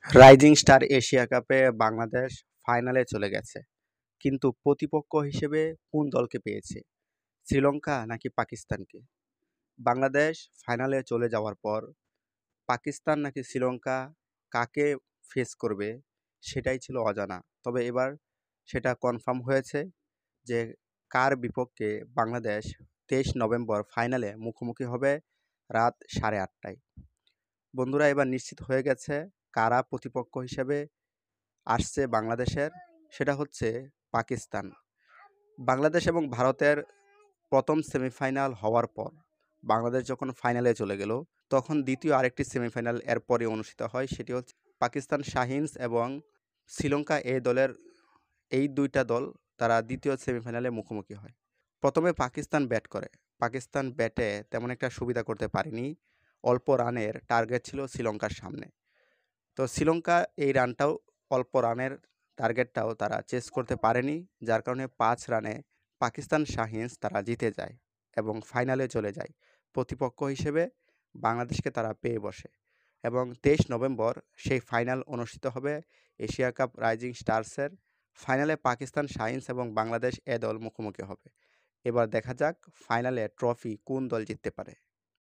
Rising star Asia কাপে বাংলাদেশ ফাইনালে চলে গেছে। কিন্তু প্রতিপক্ষ হিসেবে কোন দলকে পেয়েছে? শ্রীলঙ্কা নাকি পাকিস্তানকে? বাংলাদেশ ফাইনালে চলে যাওয়ার পর পাকিস্তান নাকি শ্রীলঙ্কা কাকে ফেস করবে সেটাই ছিল অজানা। তবে এবার সেটা কনফার্ম হয়েছে যে কার বিপক্ষে বাংলাদেশ ২৩ নভেম্বর ফাইনালে মুখোমুখি হবে রাত ৮:৩০টায়। বন্ধুরা, এবার নিশ্চিত হয়ে গেছে কারা প্রতিপক্ষ হিসেবে আসছে বাংলাদেশের, সেটা হচ্ছে পাকিস্তান। বাংলাদেশ এবং ভারতের প্রথম সেমিফাইনাল হওয়ার পর বাংলাদেশ যখন ফাইনালে চলে গেল, তখন দ্বিতীয় আরেকটি সেমিফাইনাল এরপরে অনুষ্ঠিত হয়। সেটি হচ্ছে পাকিস্তান শাহিনস এবং শ্রীলঙ্কা এই দুইটা দল তারা দ্বিতীয় সেমিফাইনালে মুখোমুখি হয়। প্রথমে পাকিস্তান ব্যাট করে। পাকিস্তান ব্যাটে তেমন একটা সুবিধা করতে পারেনি। অল্প রানের টার্গেট ছিল শ্রীলঙ্কার সামনে। তো শ্রীলঙ্কা এই অল্প রানের টার্গেটটাও তারা চেস করতে পারেনি, যার কারণে ৫ রানে পাকিস্তান শাহিনস তারা জিতে যায় এবং ফাইনালে চলে যায়। প্রতিপক্ষ হিসেবে বাংলাদেশকে তারা পেয়ে বসে এবং ২৩ নভেম্বর সেই ফাইনাল অনুষ্ঠিত হবে এশিয়া কাপ রাইজিং স্টারসের। ফাইনালে পাকিস্তান শাহিনস এবং বাংলাদেশ এ দল মুখোমুখি হবে। এবার দেখা যাক ফাইনালে ট্রফি কোন দল জিততে পারে।